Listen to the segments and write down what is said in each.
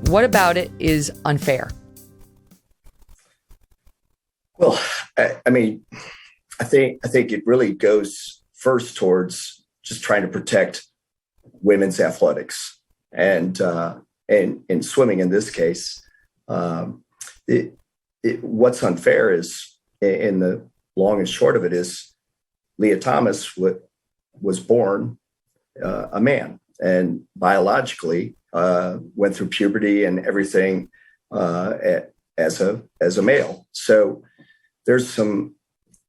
What about it is unfair? Well, I mean, I think it really goes first towards just trying to protect women's athletics and swimming in this case. What's unfair is, in the long and short of it, is Lia Thomas was born a man and biologically went through puberty and everything as a male. So there's some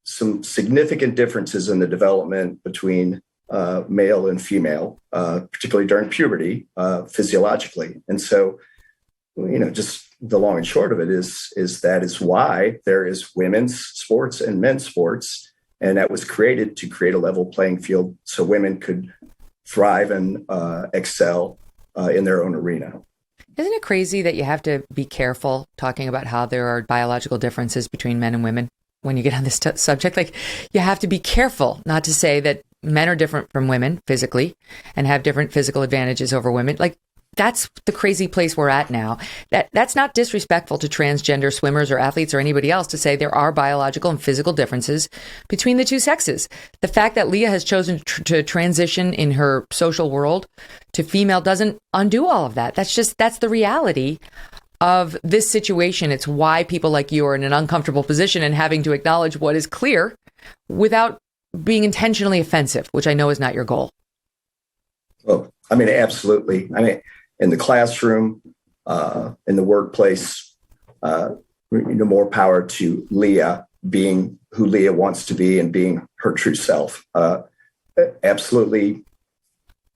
significant differences in the development between male and female, particularly during puberty, physiologically. And so, just the long and short of it is that is why there is women's sports and men's sports. And that was created to create a level playing field so women could thrive and excel in their own arena. Isn't it crazy that you have to be careful talking about how there are biological differences between men and women when you get on this subject? Like, you have to be careful not to say that men are different from women physically and have different physical advantages over women. Like, that's the crazy place we're at now. That's not disrespectful to transgender swimmers or athletes or anybody else to say there are biological and physical differences between the two sexes. The fact that Lia has chosen to transition in her social world to female doesn't undo all of that. That's the reality of this situation. It's why people like you are in an uncomfortable position and having to acknowledge what is clear without being intentionally offensive, which I know is not your goal. Oh, I mean, absolutely. I mean, in the classroom, in the workplace, more power to Lia being who Lia wants to be and being her true self. Absolutely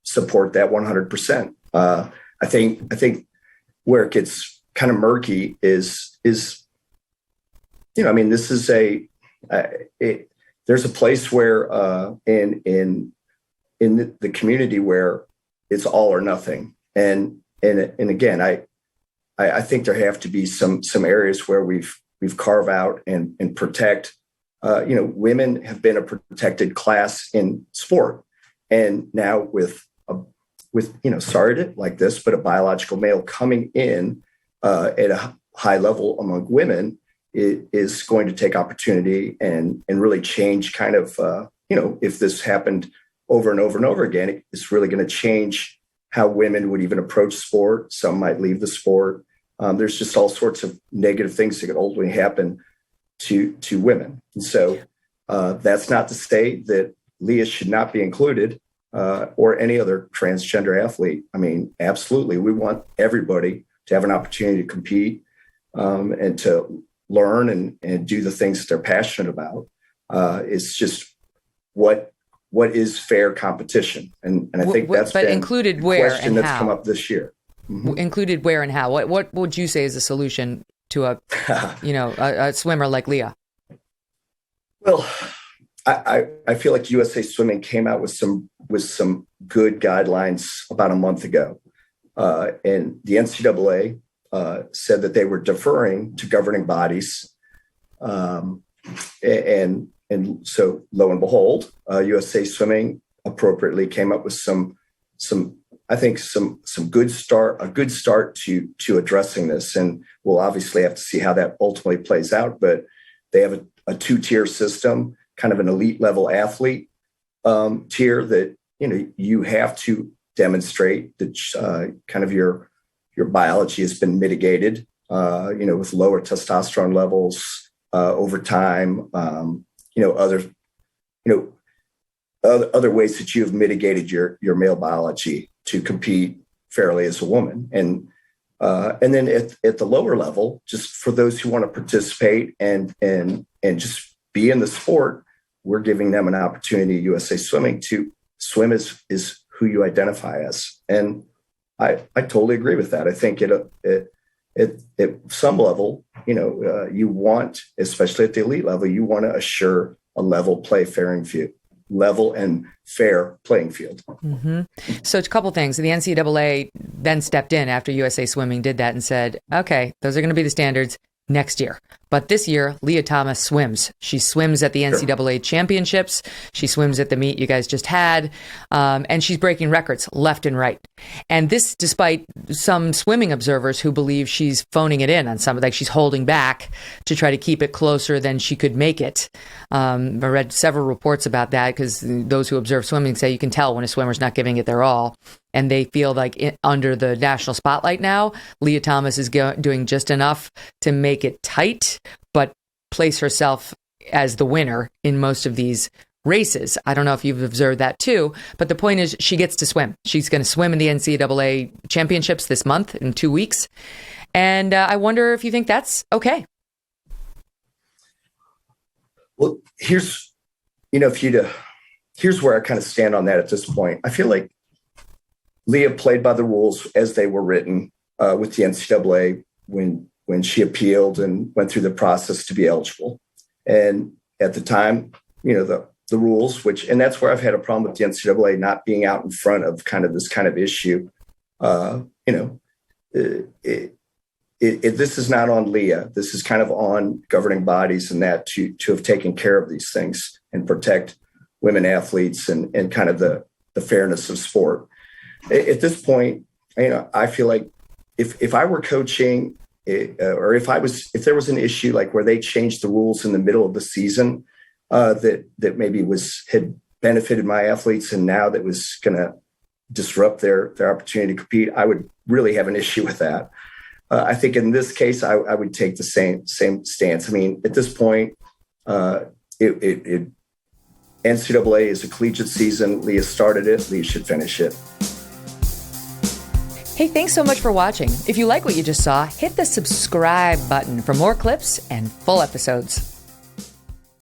support that 100%. I think where it gets kind of murky is this is there's a place where in the community where it's all or nothing. And again, I think there have to be some areas where we've carved out and protect. Women have been a protected class in sport, and now with sorry to like this, but a biological male coming in at a high level among women is going to take opportunity and really change kind of if this happened over and over and over again, it's really going to change how women would even approach sport. Some might leave the sport. There's just all sorts of negative things that could ultimately happen to women. And so that's not to say that Lia should not be included or any other transgender athlete. I mean, absolutely. We want everybody to have an opportunity to compete and to learn and do the things that they're passionate about. It's just what is fair competition, and I think that's been included where question and that's how. come up this year. Mm-hmm. Included where and how? What would you say is a solution to a swimmer like Lia? Well, I feel like USA Swimming came out with some good guidelines about a month ago, and the NCAA said that they were deferring to governing bodies, and so lo and behold, USA Swimming appropriately came up with some good start to addressing this. And we'll obviously have to see how that ultimately plays out, but they have a 2-tier system, kind of an elite level athlete tier that, you have to demonstrate that kind of your biology has been mitigated, with lower testosterone levels over time, other ways that you have mitigated your male biology to compete fairly as a woman. And then at the lower level, just for those who want to participate and just be in the sport, we're giving them an opportunity, USA Swimming, to swim is who you identify as. And I totally agree with that. I think at some level, you want, especially at the elite level, you want to assure a level and fair playing field. Mm-hmm. So a couple things. The NCAA then stepped in after USA Swimming did that and said, okay, those are going to be the standards. next year. But this year, Lia Thomas swims. She swims at the NCAA championships. She swims at the meet you guys just had. And she's breaking records left and right. And this, despite some swimming observers who believe she's phoning it in on some, like she's holding back to try to keep it closer than she could make it. I read several reports about that because those who observe swimming say you can tell when a swimmer's not giving it their all. And they feel like under the national spotlight now, Lia Thomas is doing just enough to make it tight, but place herself as the winner in most of these races. I don't know if you've observed that too, but the point is she gets to swim. She's going to swim in the NCAA championships this month in 2 weeks. And I wonder if you think that's okay. Well, here's where I kind of stand on that at this point. I feel like Lia played by the rules as they were written with the NCAA when she appealed and went through the process to be eligible. And at the time, the rules, and that's where I've had a problem with the NCAA not being out in front of kind of this kind of issue. This is not on Lia. This is kind of on governing bodies and that to have taken care of these things and protect women athletes and kind of the fairness of sport. At this point, I feel like if I were coaching or if there was an issue like where they changed the rules in the middle of the season that maybe had benefited my athletes and now that was going to disrupt their opportunity to compete, I would really have an issue with that. I think in this case, I would take the same stance. I mean, at this point, NCAA is a collegiate season. Lia started it. Lia should finish it. Hey, thanks so much for watching. If you like what you just saw, hit the subscribe button for more clips and full episodes.